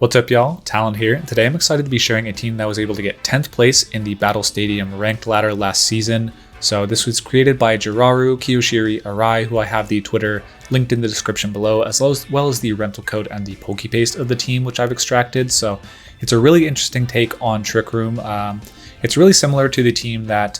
What's up y'all, Talon here. Today I'm excited to be sharing a team that was able to get 10th place in the Battle Stadium ranked ladder last season. So this was created by Jiraru Kiyoshiri Arai, who I have the Twitter linked in the description below, as well as the rental code and the Pokepaste of the team, which I've extracted. So it's a really interesting take on Trick Room. It's really similar to the team that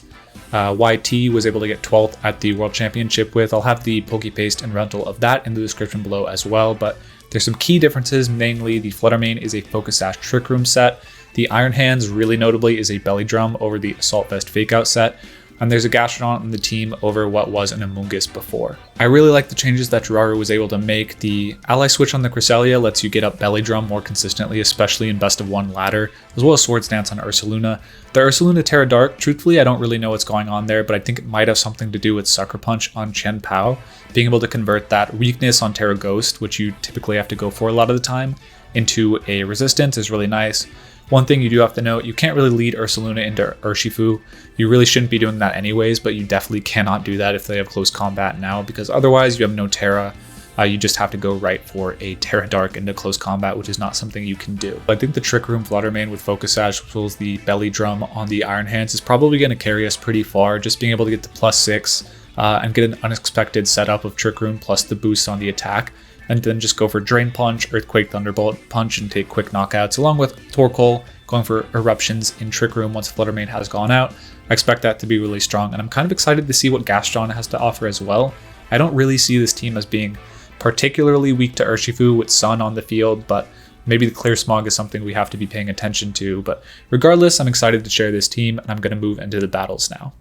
YT was able to get 12th at the World Championship with. I'll have the Pokepaste and rental of that in the description below as well, but there's some key differences, mainly the Flutter Mane is a Focus Sash Trick Room set, the Iron Hands really notably is a Belly Drum over the Assault Vest Fake Out set, and there's a Gastrodon on the team over what was an Amoonguss before. I really like the changes that Jiraru was able to make. The ally switch on the Cresselia lets you get up Belly Drum more consistently, especially in best of one ladder, as well as Swords Dance on Ursaluna. The Ursaluna Terra Dark, truthfully I don't really know what's going on there, but I think it might have something to do with Sucker Punch on Chen Pao. Being able to convert that weakness on Terra Ghost, which you typically have to go for a lot of the time, into a resistance is really nice. One thing you do have to note, you can't really lead Ursaluna into Urshifu. You really shouldn't be doing that anyways, but you definitely cannot do that if they have close combat now, because otherwise you have no Terra. You just have to go right for a Terra Dark into close combat, which is not something you can do. I think the Trick Room Flutter Mane with Focus Sash, as well as the Belly Drum on the Iron Hands, is probably going to carry us pretty far. Just being able to get to +6 and get an unexpected setup of Trick Room plus the boost on the attack, and then just go for Drain Punch, Earthquake, Thunderbolt Punch, and take quick knockouts, along with Torkoal going for Eruptions in Trick Room once Flutter Mane has gone out. I expect that to be really strong, and I'm kind of excited to see what Gastrodon has to offer as well. I don't really see this team as being particularly weak to Urshifu with Sun on the field, but maybe the Clear Smog is something we have to be paying attention to. But regardless, I'm excited to share this team, and I'm going to move into the battles now.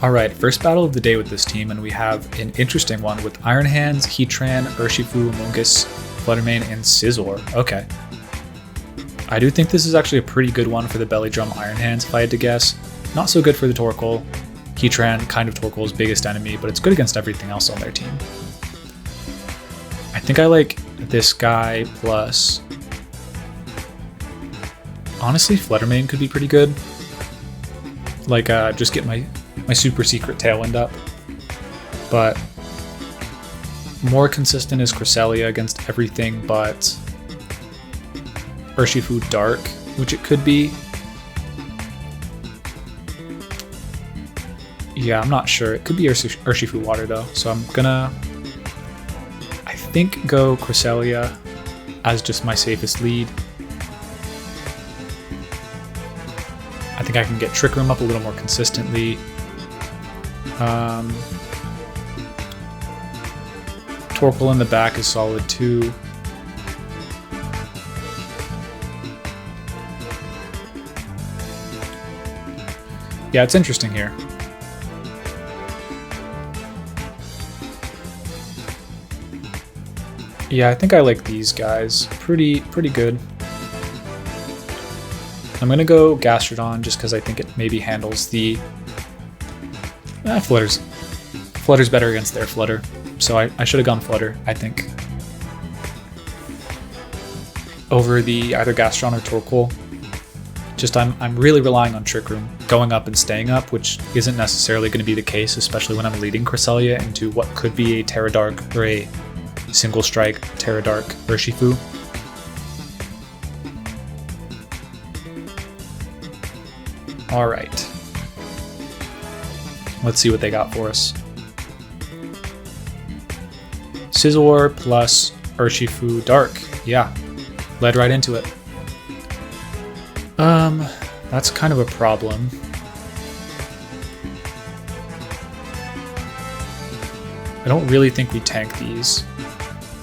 Alright, first battle of the day with this team, and we have an interesting one with Iron Hands, Heatran, Urshifu, Amoonguss, Flutter Mane, and Scizor. Okay. I do think this is actually a pretty good one for the Belly Drum Iron Hands if I had to guess. Not so good for the Torkoal. Heatran, kind of Torkoal's biggest enemy, but it's good against everything else on their team. I think I like this guy plus... Honestly, Flutter Mane could be pretty good. Like, just get my super secret Tailwind up. But more consistent is Cresselia against everything but Urshifu Dark, which it could be. Yeah, I'm not sure. It could be Urshifu Water though, so I'm gonna, I think, go Cresselia as just my safest lead. I think I can get Trick Room up a little more consistently. Torkoal in the back is solid too. Yeah, it's interesting here. Yeah, I think I like these guys. Pretty good. I'm gonna go Gastrodon just because I think it maybe handles the Flutter's better against their Flutter, so I should have gone Flutter, I think, over the either Gastrodon or Torkoal. Just I'm really relying on Trick Room going up and staying up, which isn't necessarily going to be the case, especially when I'm leading Cresselia into what could be a Terra Dark or a single strike Terra Dark Urshifu. Alright. Let's see what they got for us. Scizor plus Urshifu Dark. Yeah, led right into it. That's kind of a problem. I don't really think we tank these,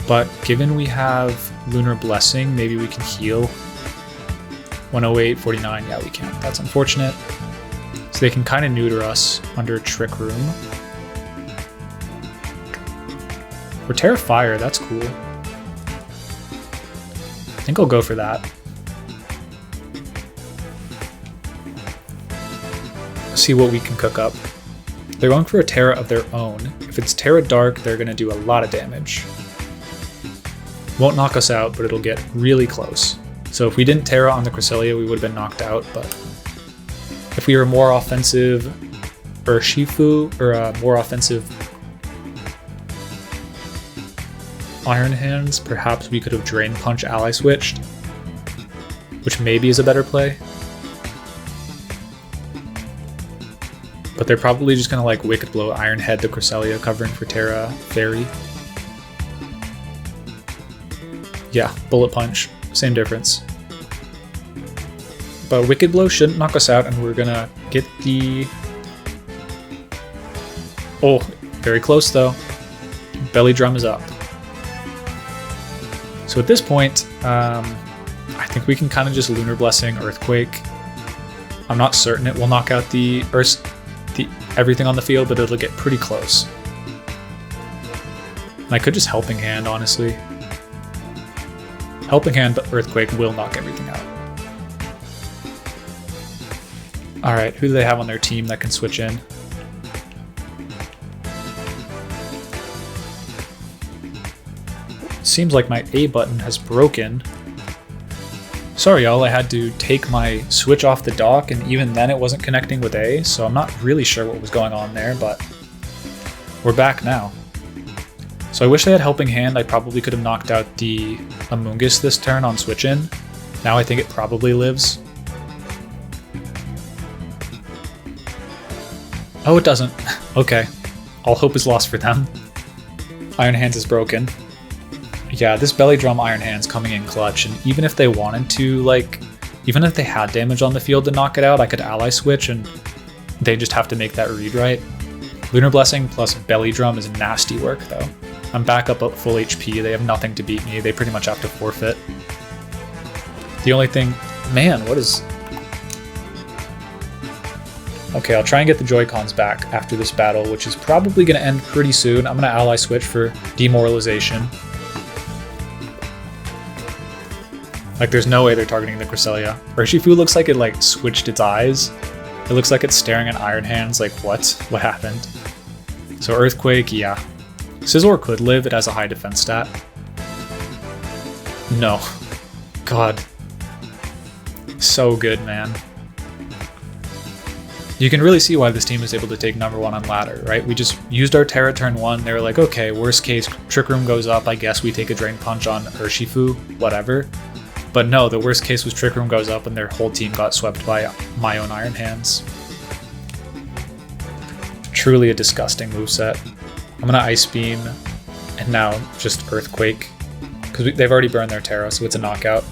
but given we have Lunar Blessing, maybe we can heal. 108, 49, yeah we can. That's unfortunate. So they can kind of neuter us under Trick Room. Or Terra Fire, that's cool. I think I'll go for that. See what we can cook up. They're going for a Terra of their own. If it's Terra Dark, they're going to do a lot of damage. Won't knock us out, but it'll get really close. So if we didn't Terra on the Cresselia, we would have been knocked out, but if we were more offensive Urshifu, or a more offensive Iron Hands, perhaps we could have Drain Punch ally switched which maybe is a better play. But they're probably just going to like Wicked Blow Iron Head the Cresselia, covering for Terra Fairy. Yeah, Bullet Punch, same difference. But Wicked Blow shouldn't knock us out, and we're going to get the... Oh, very close though. Belly Drum is up. So at this point, I think we can kind of just Lunar Blessing, Earthquake. I'm not certain it will knock out the everything on the field, but it'll get pretty close. And I could just Helping Hand, honestly. Helping Hand, but Earthquake will knock everything out. Alright, who do they have on their team that can switch in? Seems like my A button has broken. Sorry y'all, I had to take my Switch off the dock, and even then it wasn't connecting with A, so I'm not really sure what was going on there, but we're back now. So I wish I had Helping Hand. I probably could have knocked out the Amoonguss this turn on switch in. Now I think it probably lives. Oh, it doesn't. Okay. All hope is lost for them. Iron Hands is broken. Yeah, this Belly Drum Iron Hand's coming in clutch, and even if they wanted to, like, even if they had damage on the field to knock it out, I could ally switch and they just have to make that read right. Lunar Blessing plus Belly Drum is nasty work though. I'm back up at full HP, they have nothing to beat me, they pretty much have to forfeit. The only thing, man, what is... Okay, I'll try and get the Joy-Cons back after this battle, which is probably going to end pretty soon. I'm going to ally switch for Demoralization. Like, there's no way they're targeting the Cresselia. Urshifu looks like it, like, switched its eyes. It looks like it's staring at Iron Hands, like, what? What happened? So Earthquake, yeah. Scizor could live, it has a high defense stat. No. God. So good, man. You can really see why this team is able to take number 1 on ladder, right? We just used our Terra turn 1, they were like, okay, worst case, Trick Room goes up, I guess we take a Drain Punch on Urshifu, whatever. But no, the worst case was Trick Room goes up and their whole team got swept by my own Iron Hands. Truly a disgusting moveset. I'm gonna Ice Beam, and now just Earthquake. Because they've already burned their Terra, so it's a knockout.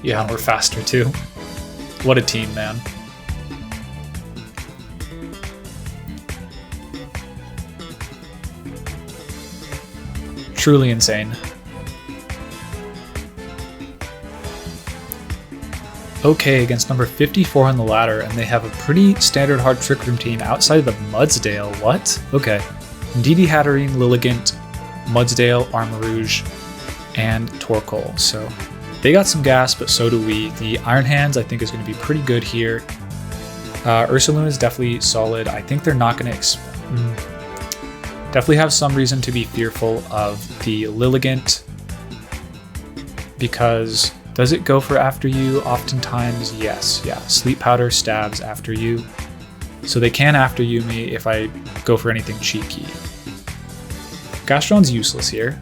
Yeah, and we're faster too. What a team, man. Truly insane. Okay, against number 54 on the ladder, and they have a pretty standard hard Trick Room team outside of the Mudsdale. What? Okay. DD Hatterene, Lilligant, Mudsdale, Armarouge, and Torkoal. So they got some gas, but so do we. The Iron Hands, I think, is going to be pretty good here. Ursaluna is definitely solid. I think they're not going to... definitely have some reason to be fearful of the Lilligant, because... Does it go for after you? Oftentimes, yes. Yeah, Sleep Powder stabs after you. So they can after you me if I go for anything cheeky. Gastron's useless here.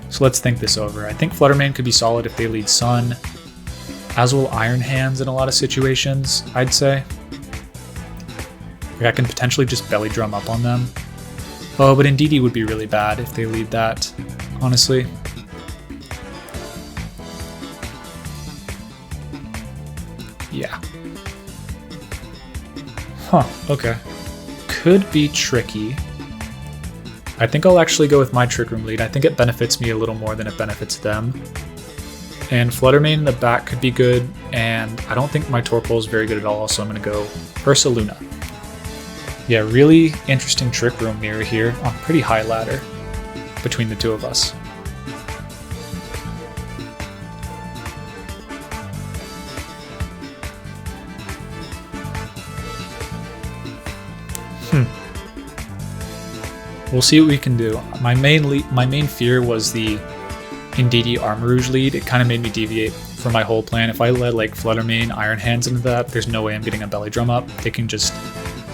So let's think this over. I think Flutter Mane could be solid if they lead Sun. As will Iron Hands in a lot of situations, I'd say. Like I can potentially just Belly Drum up on them. Oh, but Indeedee would be really bad if they lead that, honestly. Yeah. Huh, okay. Could be tricky. I think I'll actually go with my Trick Room lead. I think it benefits me a little more than it benefits them. And Flutter Mane in the back could be good, and I don't think my Torkoal is very good at all, so I'm going to go Ursaluna. Yeah, really interesting Trick Room mirror here on pretty high ladder between the two of us. We'll see what we can do. My main fear was the Indeedee Armarouge lead. It kind of made me deviate from my whole plan. If I let like Flutter Mane, Iron Hands into that, there's no way I'm getting a Belly Drum up. They can just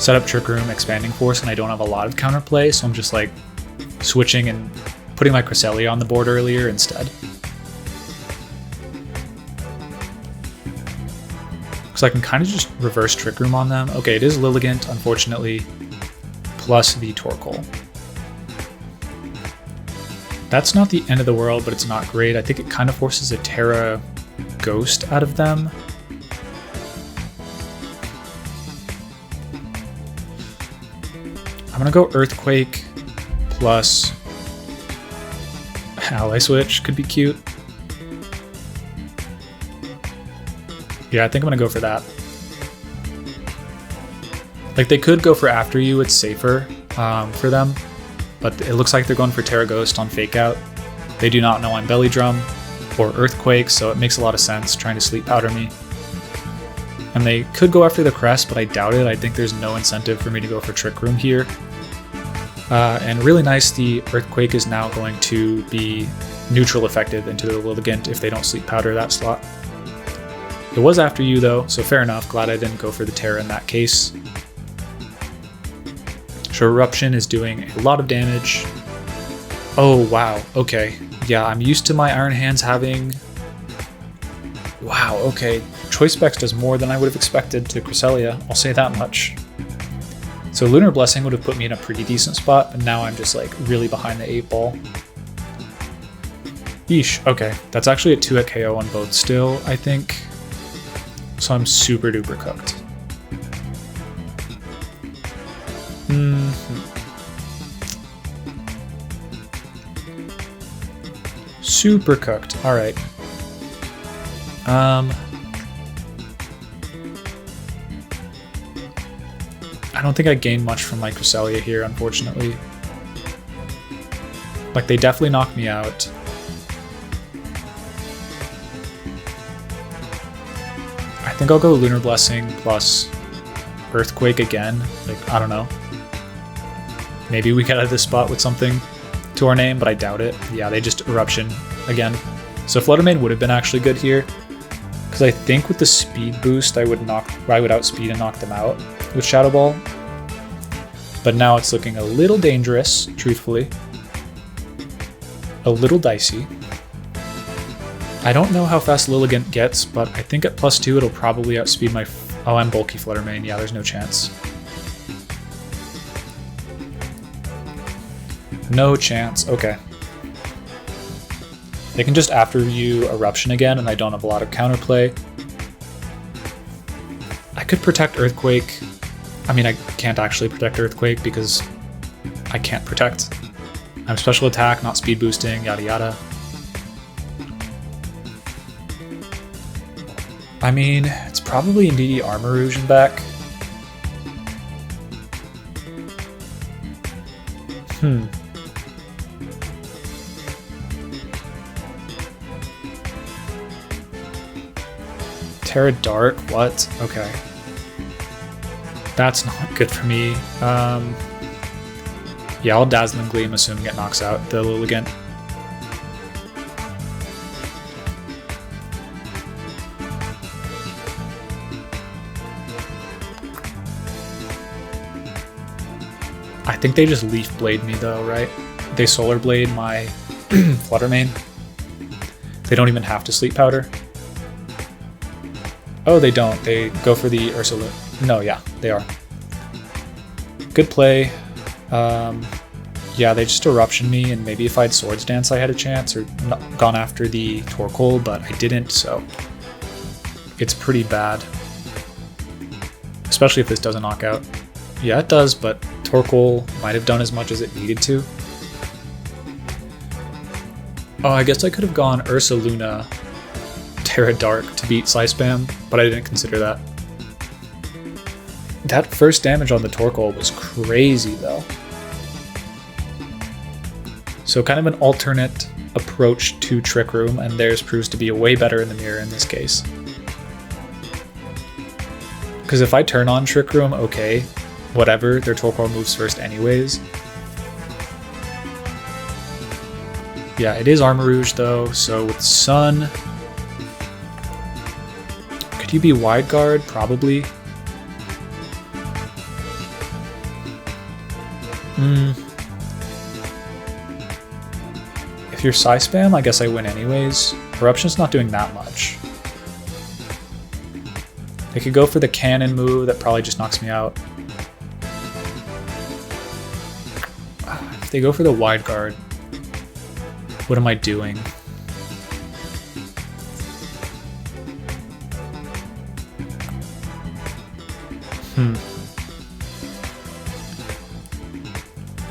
set up Trick Room, Expanding Force, and I don't have a lot of counterplay, so I'm just like switching and putting my Cresselia on the board earlier instead. Because I can kind of just reverse Trick Room on them. Okay, it is Lilligant, unfortunately, plus the Torkoal. That's not the end of the world, but it's not great. I think it kind of forces a Terra Ghost out of them. I'm gonna go Earthquake plus Ally Switch, could be cute. Yeah, I think I'm gonna go for that. Like, they could go for After You, it's safer for them, but it looks like they're going for Terra Ghost on Fake Out. They do not know I'm Belly Drum or Earthquake, so it makes a lot of sense trying to Sleep Powder me. And they could go after the Crest, but I doubt it. I think there's no incentive for me to go for Trick Room here. And really nice, the Earthquake is now going to be neutral effective into the Lilligant if they don't Sleep Powder that slot. It was After You though, so fair enough. Glad I didn't go for the Terra in that case. So Eruption is doing a lot of damage. Oh wow, okay. Yeah, I'm used to my Iron Hands having... Wow, okay. Choice Specs does more than I would have expected to Cresselia, I'll say that much. So Lunar Blessing would have put me in a pretty decent spot, but now I'm just like really behind the 8 ball. Yeesh, okay. That's actually a 2-hit KO on both still, I think. So I'm super duper cooked. Super cooked, alright. I don't think I gained much from my Cresselia here, unfortunately. Like, they definitely knocked me out. I think I'll go Lunar Blessing plus Earthquake again. Like, I don't know. Maybe we get out of this spot with something to our name, but I doubt it. Yeah, they just Eruption again. So Flutter Mane would have been actually good here, because I think with the speed boost I would outspeed and knock them out with Shadow Ball. But now it's looking a little dangerous, truthfully. A little dicey. I don't know how fast Lilligant gets, but I think at +2 it'll probably outspeed my... Oh, I'm bulky Flutter Mane. Yeah, there's no chance. No chance. Okay. They can just After You Eruption again, and I don't have a lot of counterplay. I could protect Earthquake. I mean, I can't actually protect Earthquake because I can't protect. I'm special attack, not speed boosting, yada yada. I mean, it's probably indeed Armor Rouge in back. Terra Dark? What? Okay. That's not good for me. Yeah, I'll Dazzling Gleam, assuming it knocks out the Lilligant. I think they just Leaf Blade me though, right? They Solar Blade my Flutter Mane. They don't even have to Sleep Powder. Oh, they don't. They go for the Ursaluna. No, yeah, they are. Good play. Yeah, they just Eruption me, and maybe if I had Swords Dance I had a chance, or gone after the Torkoal, but I didn't, so it's pretty bad. Especially if this doesn't knock out. Yeah, it does, but Torkoal might have done as much as it needed to. Oh, I guess I could have gone Ursaluna, Terra Dark to beat Slice Spam, but I didn't consider that. That first damage on the Torkoal was crazy though. So kind of an alternate approach to Trick Room, and theirs proves to be way better in the mirror in this case. Because if I turn on Trick Room, okay, whatever, their Torkoal moves first anyways. Yeah, it is Armor Rouge though, so with Sun... Could you be Wide Guard? Probably. If you're Psy Spam, I guess I win anyways. Eruption's not doing that much. They could go for the cannon move, that probably just knocks me out. If they go for the wide guard, what am I doing?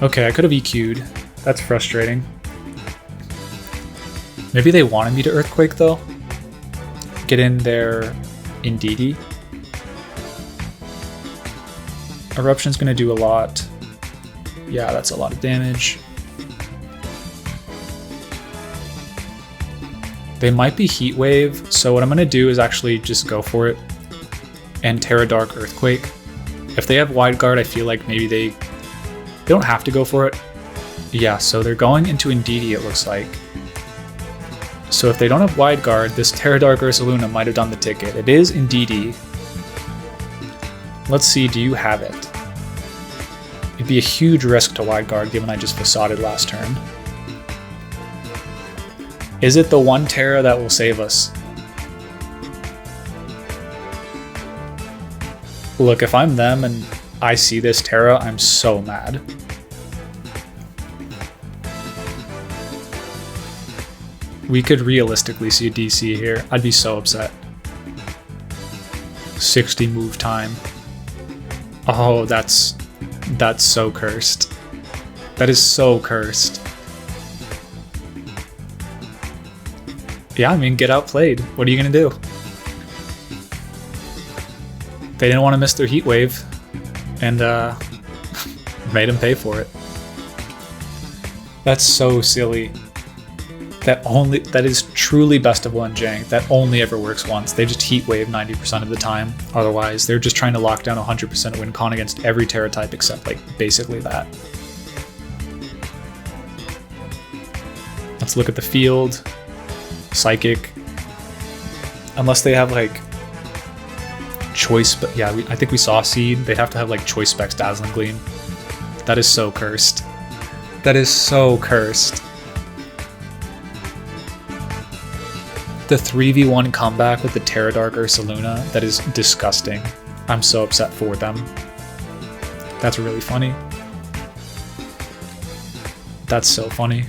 Okay, I could have EQ'd. That's frustrating. Maybe they wanted me to Earthquake though. Get in there Indeedee. Eruption's gonna do a lot. Yeah, that's a lot of damage. They might be Heat Wave, so what I'm gonna do is actually just go for it and Terra Dark Earthquake. If they have Wide Guard, I feel like maybe they don't have to go for it. Yeah, so they're going into Indeedee, it looks like. So if they don't have Wide Guard, this Terra Dark Ursaluna might have done the ticket. It is Indeedee. Let's see, do you have it? It'd be a huge risk to Wide Guard given I just facaded last turn. Is it the one Terra that will save us? Look, if I'm them and I see this Terra, I'm so mad. We could realistically see a DC here. I'd be so upset. 60 move time. Oh, that's so cursed. That is so cursed. Yeah, I mean, get outplayed. What are you gonna do? They didn't want to miss their Heat Wave, and made them pay for it. That's so silly. That is truly best of one jank. That only ever works once. They just Heat Wave 90% of the time. Otherwise, they're just trying to lock down 100% win con against every Terra type except like basically that. Let's look at the field. Psychic. Unless they have like choice, but yeah, I think we saw Seed. They'd have to have like choice specs Dazzling Gleam. That is so cursed. That is so cursed. The 3v1 comeback with the Terra Dark Ursaluna, that is disgusting. I'm so upset for them. That's really funny. That's so funny.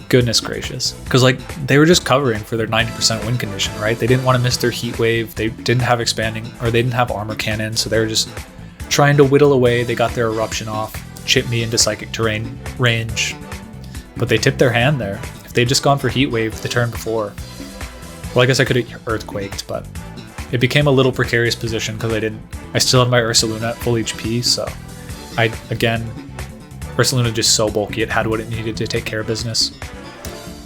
Goodness gracious. Because like, they were just covering for their 90% win condition, right? They didn't want to miss their Heat Wave, they didn't have expanding, or they didn't have armor cannon, so they were just trying to whittle away. They got their eruption off, chip me into Psychic Terrain range. But they tipped their hand there. If they'd just gone for Heat Wave the turn before, well, I guess I could have Earthquaked, but it became a little precarious position because I still had my Ursaluna at full HP, so again, Ursaluna just so bulky, it had what it needed to take care of business.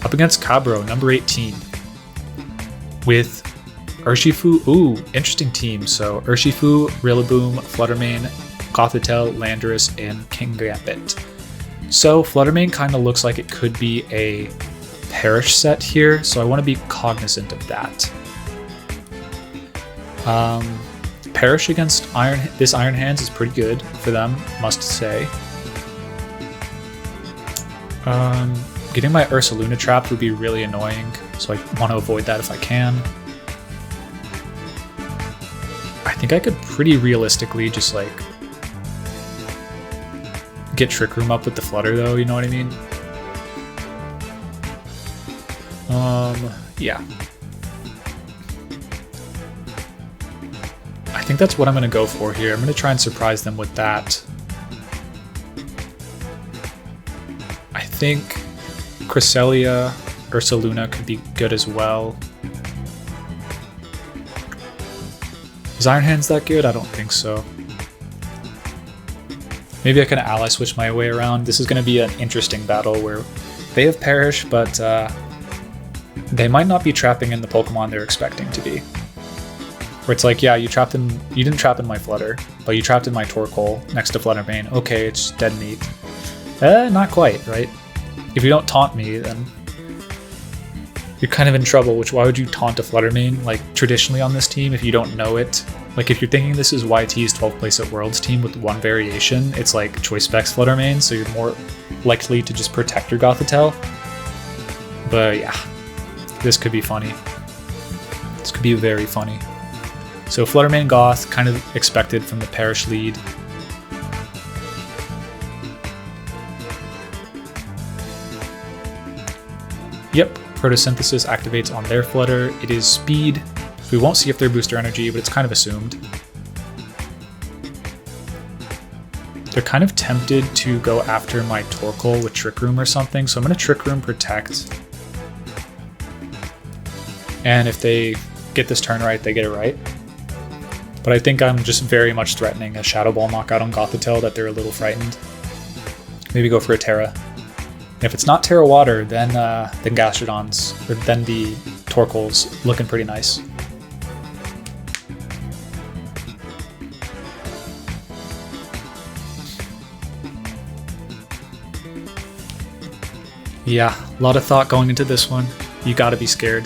Up against Cabro, number 18, with Urshifu. Ooh, interesting team. So Urshifu, Rillaboom, Flutter Mane, Gothitelle, Landorus, and King Gambit. So Flutter Mane kind of looks like it could be a Perish set here, so I want to be cognizant of that. Perish against this Iron Hands is pretty good for them, must say. Getting my Ursaluna trapped would be really annoying, so I want to avoid that if I can. I think I could pretty realistically just like get Trick Room up with the Flutter though, you know what I mean? Yeah. I think that's what I'm going to go for here. I'm going to try and surprise them with that. I think Cresselia, Ursaluna could be good as well. Is Iron Hands that good? I don't think so. Maybe I can ally switch my way around. This is going to be an interesting battle where they have Perish, but they might not be trapping in the Pokemon they're expecting to be. Where it's like, yeah, you didn't trap in my Flutter, but you trapped in my Torkoal next to Flutter Mane. Okay, it's dead meat. Not quite, right? If you don't taunt me, then you're kind of in trouble, which why would you taunt a Flutter Mane, like, traditionally on this team if you don't know it? Like, if you're thinking this is YT's 12th place at Worlds team with one variation, it's like Choice Specs Flutter Mane, so you're more likely to just protect your Gothitelle. But yeah, this could be funny. This could be very funny. So Flutter Mane Goth, kind of expected from the Parish lead. Yep, Photosynthesis activates on their Flutter. It is speed. We won't see if they're booster energy, but it's kind of assumed. They're kind of tempted to go after my Torkoal with Trick Room or something, so I'm going to Trick Room Protect. And if they get this turn right, they get it right. But I think I'm just very much threatening a Shadow Ball knockout on Gothitelle that they're a little frightened. Maybe go for a Terra. If it's not Terra Water, then Gastrodon's, or then the Torkoal's looking pretty nice. Yeah, a lot of thought going into this one. You gotta be scared.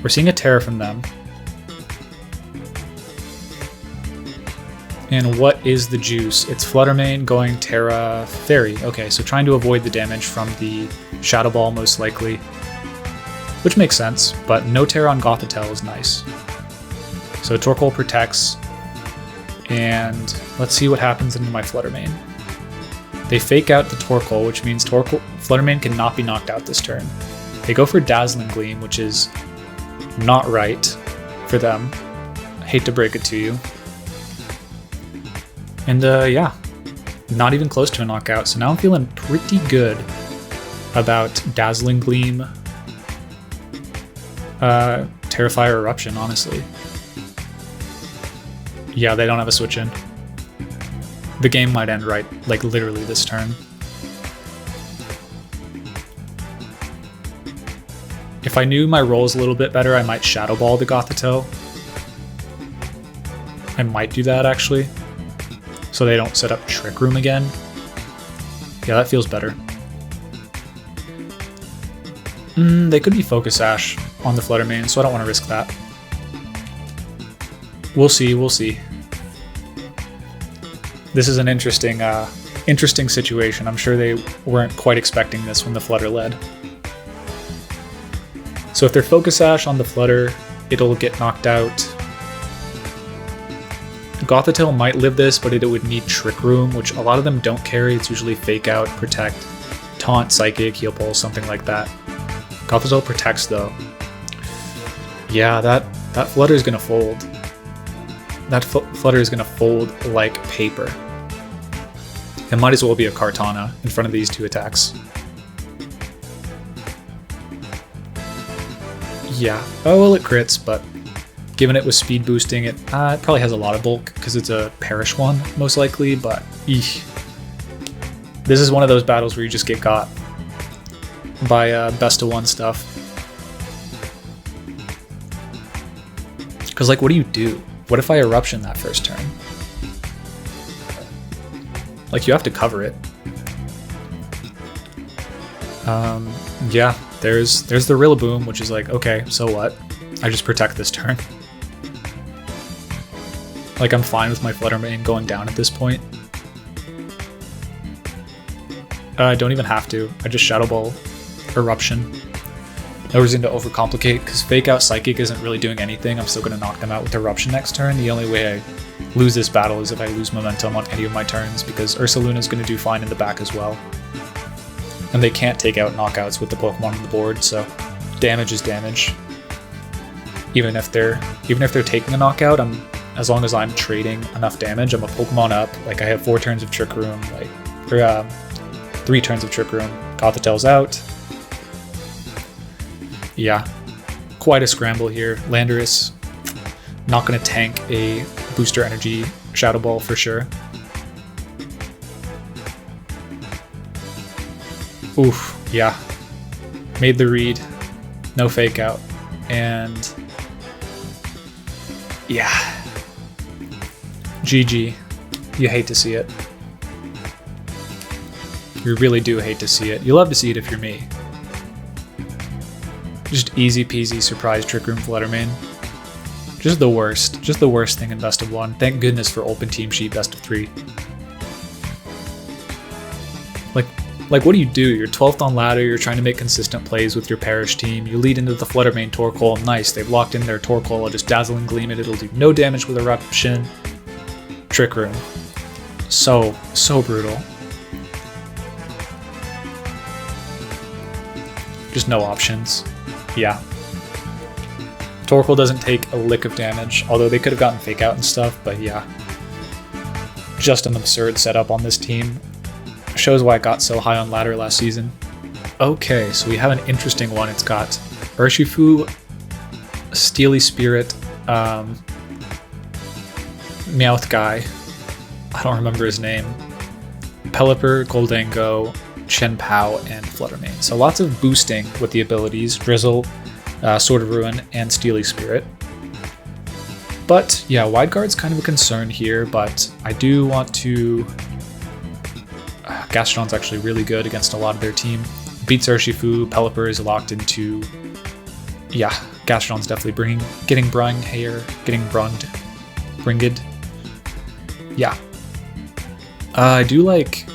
We're seeing a Terra from them. And what is the juice? It's Flutter Mane going Terra Fairy. Okay, so trying to avoid the damage from the Shadow Ball most likely. Which makes sense, but no Terra on Gothitelle is nice. So Torkoal protects. And let's see what happens into my Flutter Mane. They fake out the Torkoal, which means Flutter Mane cannot be knocked out this turn. They go for Dazzling Gleam, which is not right for them. I hate to break it to you. And yeah, not even close to a knockout. So now I'm feeling pretty good about Dazzling Gleam, Terrifier Eruption, honestly. Yeah, they don't have a switch in. The game might end right, like literally this turn. If I knew my rolls a little bit better, I might Shadow Ball the Gothitelle. I might do that actually, so they don't set up Trick Room again. Yeah, that feels better. They could be Focus Sash on the Flutter Mane, so I don't want to risk that. We'll see, we'll see. This is an interesting situation. I'm sure they weren't quite expecting this when the Flutter led. So if they're Focus Sash on the Flutter, it'll get knocked out. Gothitelle might live this, but it would need Trick Room, which a lot of them don't carry. It's usually Fake Out, Protect, Taunt, Psychic, Heal Pulse, something like that. Gothitelle protects though. Yeah, that Flutter is gonna fold. That Flutter is gonna fold like paper. It might as well be a Kartana in front of these two attacks. Yeah, oh well, it crits, but given it was speed boosting, it probably has a lot of bulk because it's a Parish one, most likely, but eesh. This is one of those battles where you just get got by best of one stuff. Because, like, what do you do? What if I Eruption that first turn? Like, you have to cover it. Yeah, there's the Rillaboom, which is like, okay, so what? I just protect this turn. Like, I'm fine with my Flutter Mane going down at this point. I don't even have to. I just Shadow Ball Eruption. No reason to overcomplicate, because Fake Out Psychic isn't really doing anything. I'm still going to knock them out with Eruption next turn. The only way I lose this battle is if I lose momentum on any of my turns, because Ursaluna is going to do fine in the back as well. And they can't take out knockouts with the Pokemon on the board, so damage is damage. Even if they're taking a knockout, as long as I'm trading enough damage, I'm a Pokemon up. Like, I have 4 turns of Trick Room, or 3 turns of Trick Room. Gothitelle's out. Yeah, quite a scramble here. Landorus, not going to tank a Booster Energy Shadow Ball for sure. Oof, yeah. Made the read. No Fake Out. And yeah. GG. You hate to see it. You really do hate to see it. You love to see it if you're me. Just easy peasy surprise Trick Room Flutter Mane. Just the worst. Just the worst thing in best of 1. Thank goodness for Open Team Sheet best of 3. Like, what do? You're 12th on ladder, you're trying to make consistent plays with your Parish team, you lead into the Flutter Mane Torkoal, nice, they've locked in their Torkoal, I'll just Dazzling Gleam it, it'll do no damage with Eruption. Trick Room. So brutal. Just no options. Yeah. Torkoal doesn't take a lick of damage, although they could have gotten Fake Out and stuff, but yeah. Just an absurd setup on this team. Shows why it got so high on ladder last season. Okay, so we have an interesting one. It's got Urshifu, Steely Spirit, Meowth guy. I don't remember his name. Pelipper, Goldango, Chien-Pao, and Flutter Mane. So lots of boosting with the abilities, Drizzle, Sword of Ruin, and Steely Spirit. But yeah, Wide Guard's kind of a concern here, but I do want to... Gastrodon's actually really good against a lot of their team. Beats Urshifu, Pelipper is locked into... Yeah, Gastrodon's definitely getting brung here, getting brunged. Bringed. Yeah. I do like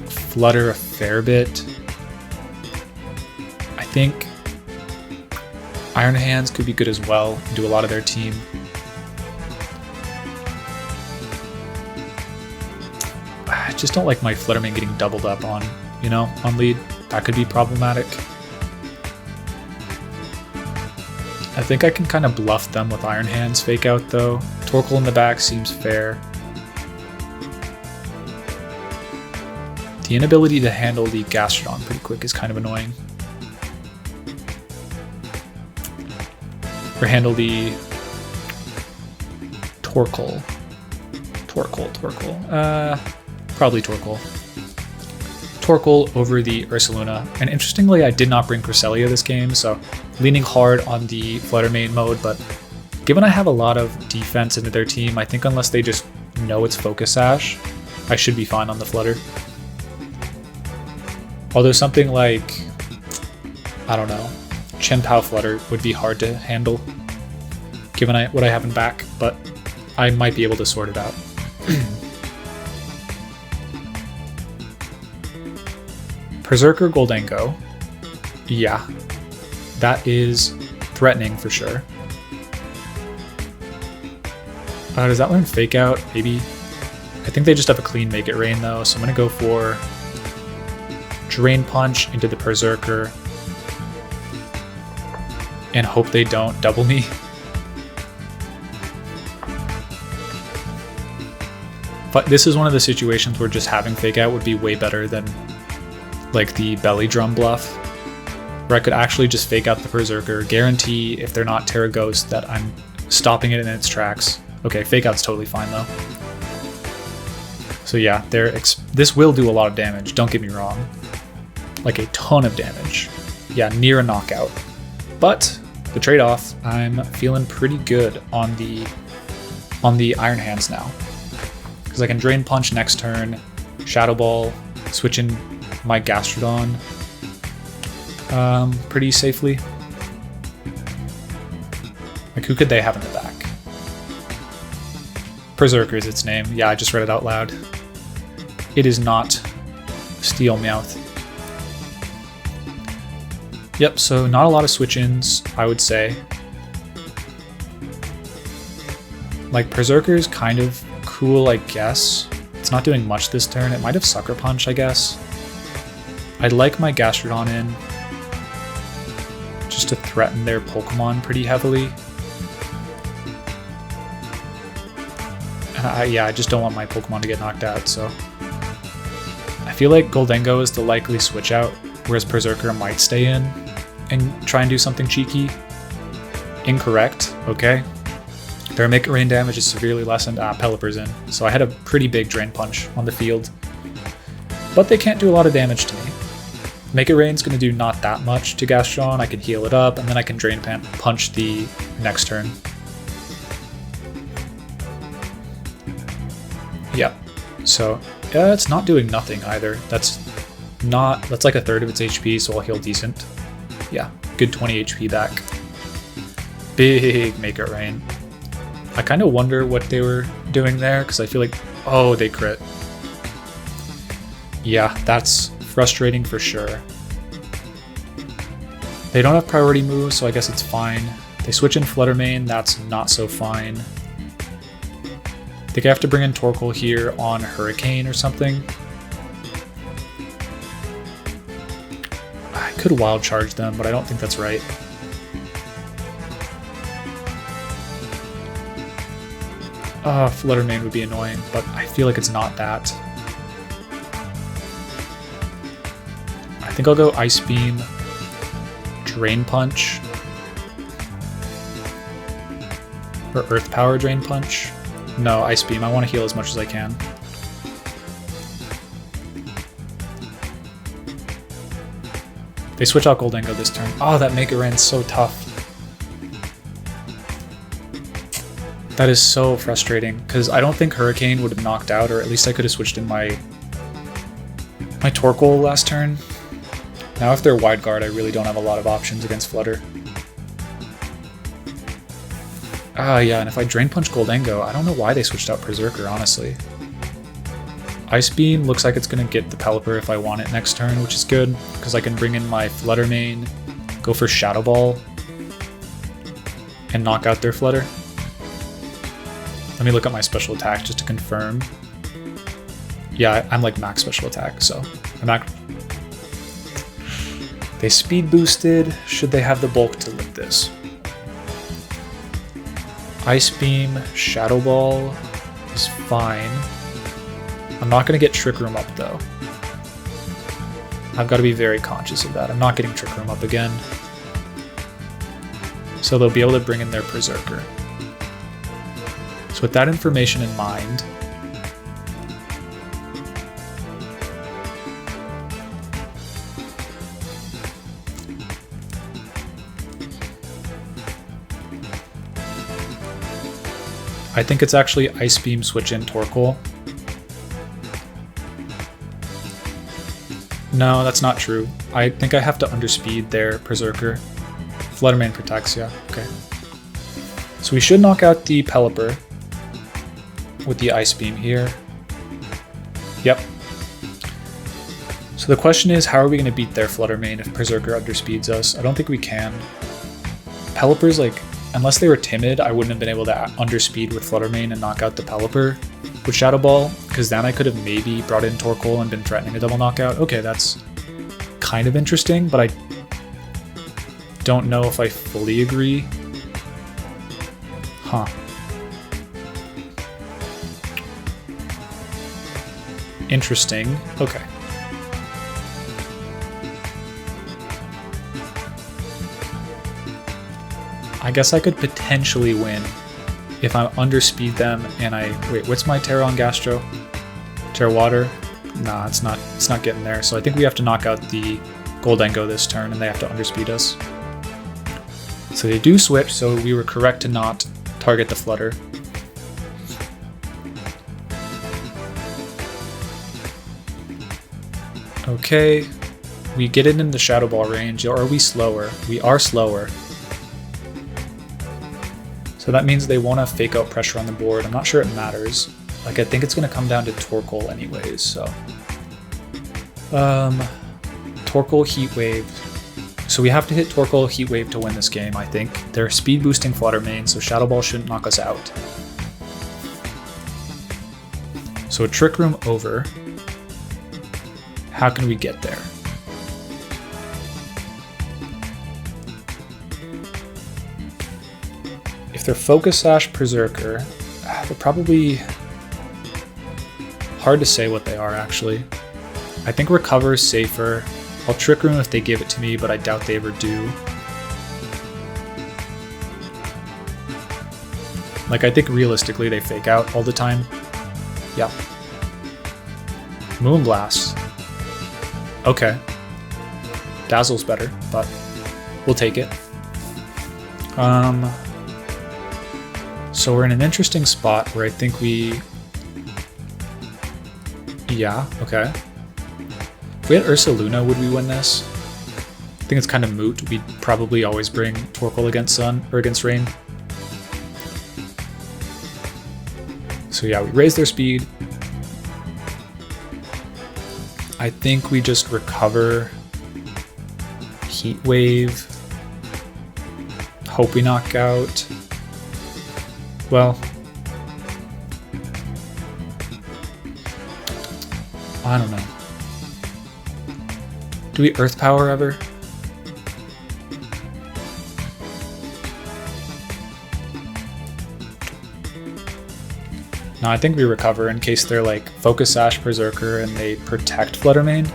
Flutter a fair bit. I think Iron Hands could be good as well, do a lot of their team. I just don't like my Flutter Mane getting doubled up on, on lead. That could be problematic. I think I can kind of bluff them with Iron Hands Fake Out though. Torkoal in the back seems fair. The inability to handle the Gastrodon pretty quick is kind of annoying. Or handle the Torkoal. Probably Torkoal. Torkoal over the Ursaluna. And interestingly, I did not bring Cresselia this game, so leaning hard on the Flutter Mane mode, but given I have a lot of defense into their team, I think unless they just know it's Focus Sash, I should be fine on the Flutter. Although something like, I don't know, Chien-Pao Flutter would be hard to handle, given what I have in back, but I might be able to sort it out. Berserker Goldango. Yeah, that is threatening for sure. Does that one Fake Out? Maybe. I think they just have a clean Make It Rain though, so I'm going to go for Drain Punch into the Berserker and hope they don't double me. But this is one of the situations where just having Fake Out would be way better than like the Belly Drum bluff, where I could actually just Fake Out the Berserker, guarantee if they're not Terra Ghost that I'm stopping it in its tracks. Okay, Fake Out's totally fine though. So yeah, this will do a lot of damage, don't get me wrong. Like a ton of damage. Yeah, near a knockout. But the trade-off, I'm feeling pretty good on the Iron Hands now. Because I can Drain Punch next turn, Shadow Ball, switch in my Gastrodon pretty safely. Like, who could they have in the back? Berserker is its name. Yeah, I just read it out loud. It is not Steel Meowth. Yep, so not a lot of switch-ins, I would say. Like, Berserker's kind of cool, I guess. It's not doing much this turn. It might have Sucker Punch, I guess. I'd like my Gastrodon in just to threaten their Pokemon pretty heavily. And yeah, I just don't want my Pokemon to get knocked out, so... I feel like Goldango is the likely switch out, whereas Berserker might stay in and try and do something cheeky. Incorrect, okay. Their Make It Rain damage is severely lessened. Pelipper's in, so I had a pretty big Drain Punch on the field. But they can't do a lot of damage to me. Make It Rain's going to do not that much to Gastrodon. I can heal it up, and then I can Drain Punch the next turn. Yep. So it's not doing nothing either. That's like a third of its HP, so I'll heal decent. Yeah, good 20 HP back. Big Make It Rain. I kind of wonder what they were doing there, because I feel like, oh, they crit. Yeah, that's frustrating for sure. They don't have priority moves, so I guess it's fine. They switch in Flutter Mane, that's not so fine. I think I have to bring in Torkoal here on Hurricane or something. I could wild charge them, but I don't think that's right. Flutter Mane would be annoying, but I feel like it's not that. I think I'll go Ice Beam, Drain Punch, or Earth Power Drain Punch. No, Ice Beam. I want to heal as much as I can. They switch out Goldengo this turn. Oh, that Mega Rain's so tough. That is so frustrating, because I don't think Hurricane would have knocked out, or at least I could have switched in my Torkoal last turn. Now if they're Wide Guard, I really don't have a lot of options against Flutter. Yeah, and if I Drain Punch Goldengo, I don't know why they switched out Berserker, honestly. Ice Beam looks like it's going to get the Pelipper if I want it next turn, which is good, because I can bring in my Flutter Mane, go for Shadow Ball, and knock out their Flutter. Let me look at my special attack just to confirm. Yeah, I'm like max special attack, so I'm not. They speed boosted. Should they have the bulk to lift this? Ice Beam, Shadow Ball is fine. I'm not going to get Trick Room up though. I've got to be very conscious of that. I'm not getting Trick Room up again. So they'll be able to bring in their Berserker. So with that information in mind, I think it's actually Ice Beam switch in Torkoal. No, that's not true. I think I have to underspeed their Berserker. Flutter Mane protects, yeah, okay. So we should knock out the Pelipper with the Ice Beam here. Yep. So the question is, how are we going to beat their Flutter Mane if Berserker underspeeds us? I don't think we can. Pelipper's like, unless they were timid, I wouldn't have been able to underspeed with Flutter Mane and knock out the Pelipper with Shadow Ball, because then I could have maybe brought in Torkoal and been threatening a double knockout. Okay, that's kind of interesting, but I don't know if I fully agree. Huh. Interesting. Okay. I guess I could potentially win if I underspeed them and I... Wait, what's my Terra on Gastro? Terra Water? Nah, it's not getting there. So I think we have to knock out the Goldengo this turn and they have to underspeed us. So they do switch, so we were correct to not target the Flutter. Okay, we get it in the Shadow Ball range, or are we slower? We are slower. So that means they want to fake out pressure on the board. I'm not sure it matters. Like, I think it's going to come down to Torkoal anyways, so. Torkoal Heat Wave. So we have to hit Torkoal Heat Wave to win this game, I think. They're speed boosting Flutter Mane, so Shadow Ball shouldn't knock us out. So a Trick Room over. How can we get there? If they're Focus Sash Berserker, they're probably hard to say what they are actually. I think Recover is safer. I'll Trick Room if they give it to me, but I doubt they ever do. Like, I think realistically they fake out all the time. Yeah. Moonblast. Okay. Dazzle's better, but we'll take it. So we're in an interesting spot where I think we... Yeah, okay. If we had Ursaluna, would we win this? I think it's kind of moot. We'd probably always bring Torkoal against Sun, or against Rain. So yeah, we raise their speed. I think we just recover, Heat Wave, hope we knock out. Well, I don't know. Do we Earth Power ever? No, I think we recover in case they're like Focus Sash Berserker and they protect Flutter Mane.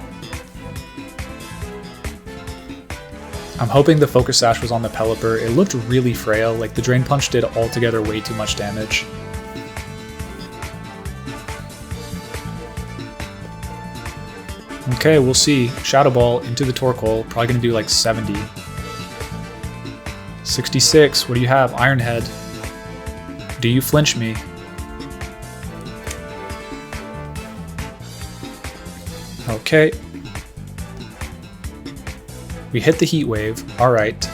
I'm hoping the Focus Sash was on the Pelipper. It looked really frail, like the Drain Punch did altogether way too much damage. Okay, we'll see. Shadow Ball into the Torkoal, probably gonna do like 70. 66, what do you have? Iron Head. Do you flinch me? Okay. We hit the Heat Wave. Alright.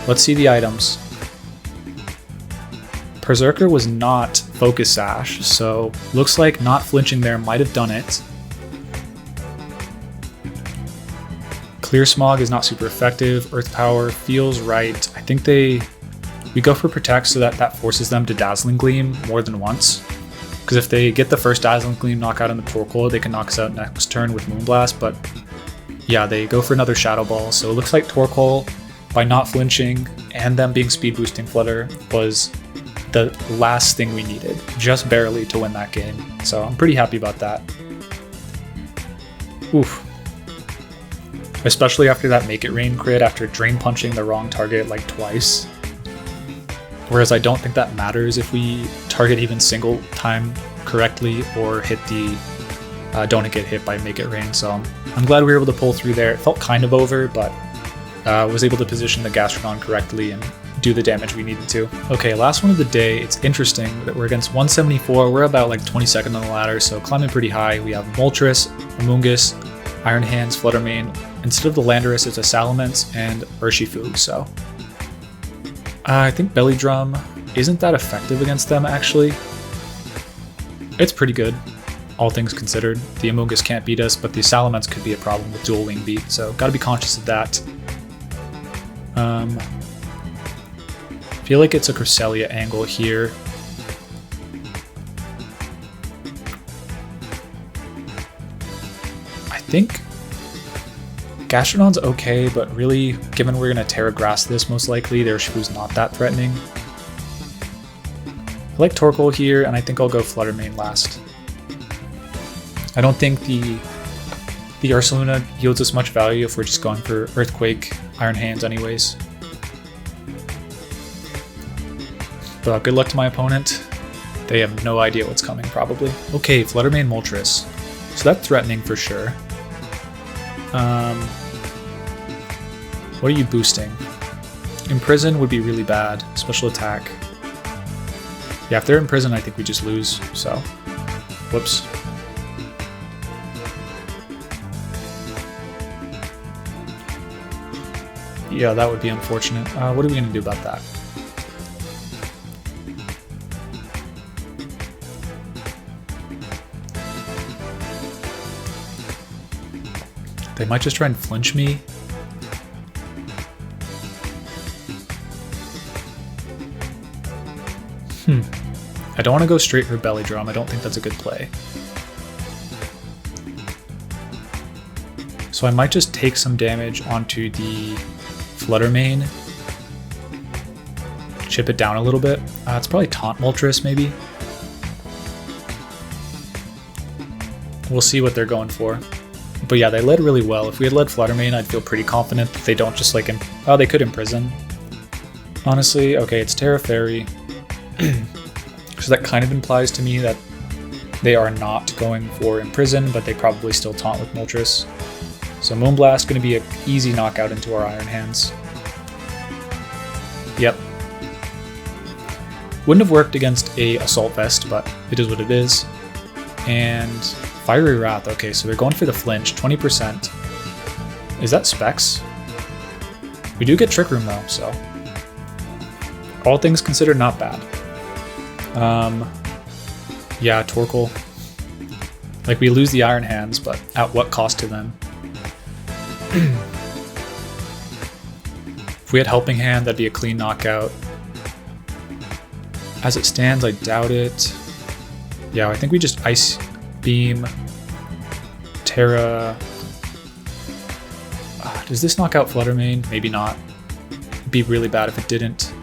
Let's see the items. Berserker was not Focus Sash, so looks like not flinching there might have done it. Clear Smog is not super effective. Earth Power feels right. I think we go for Protect so that forces them to Dazzling Gleam more than once. Because if they get the first Dazzling Gleam knockout on the Torkoal, they can knock us out next turn with Moonblast, but yeah, they go for another Shadow Ball. So it looks like Torkoal, by not flinching and them being speed boosting Flutter, was the last thing we needed, just barely to win that game. So I'm pretty happy about that. Oof. Especially after that Make It Rain crit after Drain Punching the wrong target like twice. Whereas I don't think that matters if we target even single time correctly or hit the don't get hit by Make It Rain. So I'm glad we were able to pull through there. It felt kind of over, but was able to position the Gastrodon correctly and do the damage we needed to. Okay, last one of the day. It's interesting that we're against 174. We're about like 22nd on the ladder, so climbing pretty high. We have Moltres, Amoonguss, Iron Hands, Flutter Mane. Instead of the Landorus, it's a Salamence and Urshifu, so I think Belly Drum isn't that effective against them, actually. It's pretty good, all things considered. The Amoonguss can't beat us, but the Salamence could be a problem with dual wing beat, so gotta be conscious of that. Feel like it's a Cresselia angle here. I think Gastrodon's okay, but really, given we're going to Terra Grass this most likely, their Urshifu's not that threatening. I like Torkoal here, and I think I'll go Flutter Mane last. I don't think the Ursaluna yields us much value if we're just going for Earthquake, Iron Hands anyways. But good luck to my opponent. They have no idea what's coming, probably. Okay, Flutter Mane Moltres. So that's threatening for sure. What are you boosting? Imprison would be really bad. Special attack. Yeah, if they're in prison, I think we just lose, so. Whoops. Yeah, that would be unfortunate. What are we going to do about that? They might just try and flinch me. I don't want to go straight for Belly Drum. I don't think that's a good play. So I might just take some damage onto the Flutter Mane. Chip it down a little bit. It's probably Taunt Moltres, maybe. We'll see what they're going for. But yeah, they led really well. If we had led Flutter Mane, I'd feel pretty confident that they don't just like... Oh, they could Imprison. Honestly, okay, it's Terra Fairy. So that kind of implies to me that they are not going for Imprison, but they probably still taunt with Moltres. So Moonblast going to be an easy knockout into our Iron Hands. Yep. Wouldn't have worked against a Assault Vest, but it is what it is. And Fiery Wrath. Okay, so they're going for the flinch, 20%. Is that Specs? We do get Trick Room though, so all things considered, not bad. Yeah, Torkoal. Like, we lose the Iron Hands, but at what cost to them? If we had Helping Hand, that'd be a clean knockout. As it stands, I doubt it. Yeah, I think we just Ice Beam, Terra. Does this knock out Flutter Mane? Maybe not. It'd be really bad if it didn't.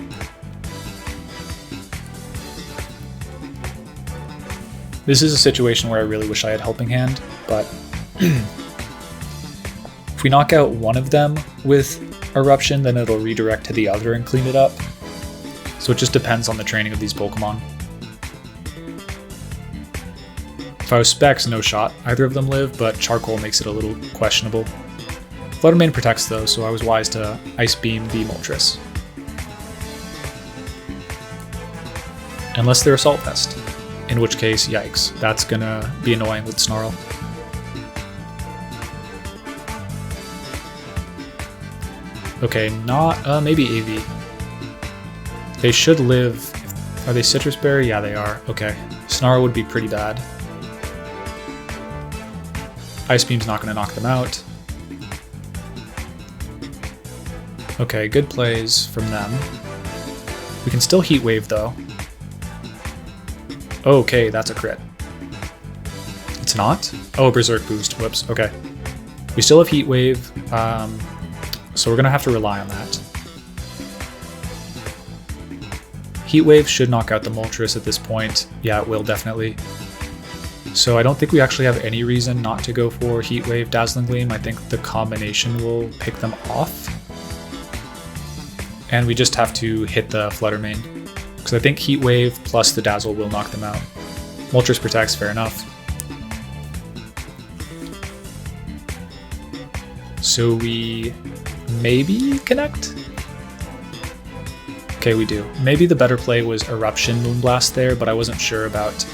This is a situation where I really wish I had Helping Hand, but if we knock out one of them with Eruption, then it'll redirect to the other and clean it up. So it just depends on the training of these Pokemon. If I was Specs, no shot. Either of them live, but Charcoal makes it a little questionable. Flutter Mane protects though, so I was wise to Ice Beam the Moltres. Unless they're Assault Vest. In which case, yikes, that's gonna be annoying with Snarl. Okay, not, maybe AV. They should live. Are they Citrus Berry? Yeah, they are. Okay, Snarl would be pretty bad. Ice Beam's not gonna knock them out. Okay, good plays from them. We can still Heat Wave though. Okay, that's a crit. It's not? Oh, Berserk Boost. Whoops. Okay. We still have Heat Wave, so we're going to have to rely on that. Heat Wave should knock out the Moltres at this point. Yeah, it will definitely. So I don't think we actually have any reason not to go for Heat Wave, Dazzling Gleam. I think the combination will pick them off. And we just have to hit the Flutter Mane. Because I think Heat Wave plus the Dazzle will knock them out. Moltres protects, fair enough. So we maybe connect? Okay, we do. Maybe the better play was Eruption Moonblast there, but I wasn't sure about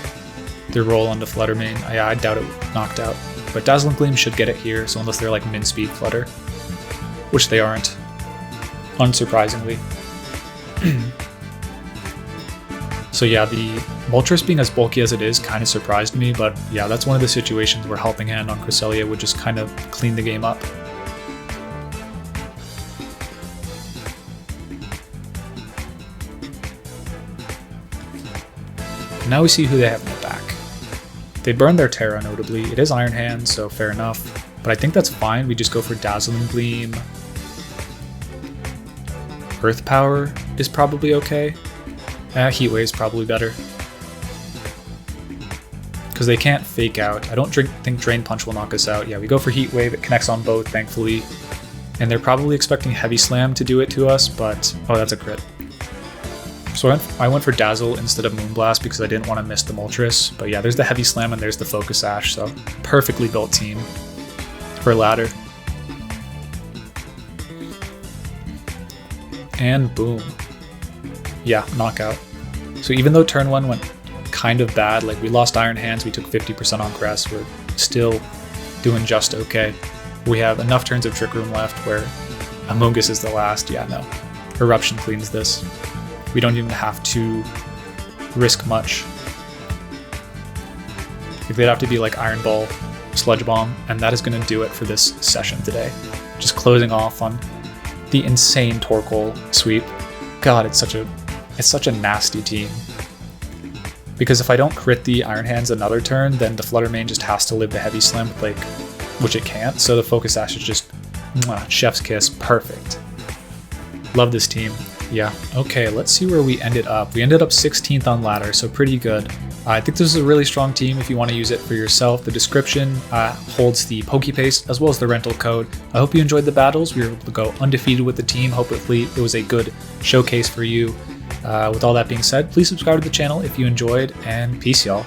the roll onto Flutter Mane. I doubt it knocked out. But Dazzling Gleam should get it here, so unless they're like min-speed Flutter. Which they aren't. Unsurprisingly. So yeah, the Moltres being as bulky as it is kind of surprised me, but yeah, that's one of the situations where Helping Hand on Cresselia would just kind of clean the game up. Now we see who they have in the back. They burned their Terra notably. It is Iron Hand, so fair enough. But I think that's fine. We just go for Dazzling Gleam. Earth Power is probably okay. Heat Wave is probably better. Because they can't fake out. I don't think Drain Punch will knock us out. Yeah, we go for Heat Wave. It connects on both, thankfully. And they're probably expecting Heavy Slam to do it to us, but... Oh, that's a crit. So I went for Dazzle instead of Moonblast because I didn't want to miss the Moltres. But yeah, there's the Heavy Slam and there's the Focus Sash, so perfectly built team for ladder. And boom. Yeah, knockout. So even though turn 1 went kind of bad, like we lost Iron Hands, we took 50% on Cress, we're still doing just okay. We have enough turns of Trick Room left where Amogus is the last. Yeah, no. Eruption cleans this. We don't even have to risk much. If they'd have to be like Iron Ball, Sludge Bomb, and that is going to do it for this session today. Just closing off on the insane Torkoal sweep. God, it's such a nasty team. Because if I don't crit the Iron Hands another turn, then the Flutter Mane just has to live the Heavy Slam, like, which it can't. So the Focus Sash is just chef's kiss, perfect. Love this team. Yeah. Okay, let's see where we ended up. We ended up 16th on ladder, so pretty good. I think this is a really strong team if you want to use it for yourself. The description holds the PokePaste as well as the rental code. I hope you enjoyed the battles. We were able to go undefeated with the team. Hopefully it was a good showcase for you. With all that being said, please subscribe to the channel if you enjoyed, and peace, y'all.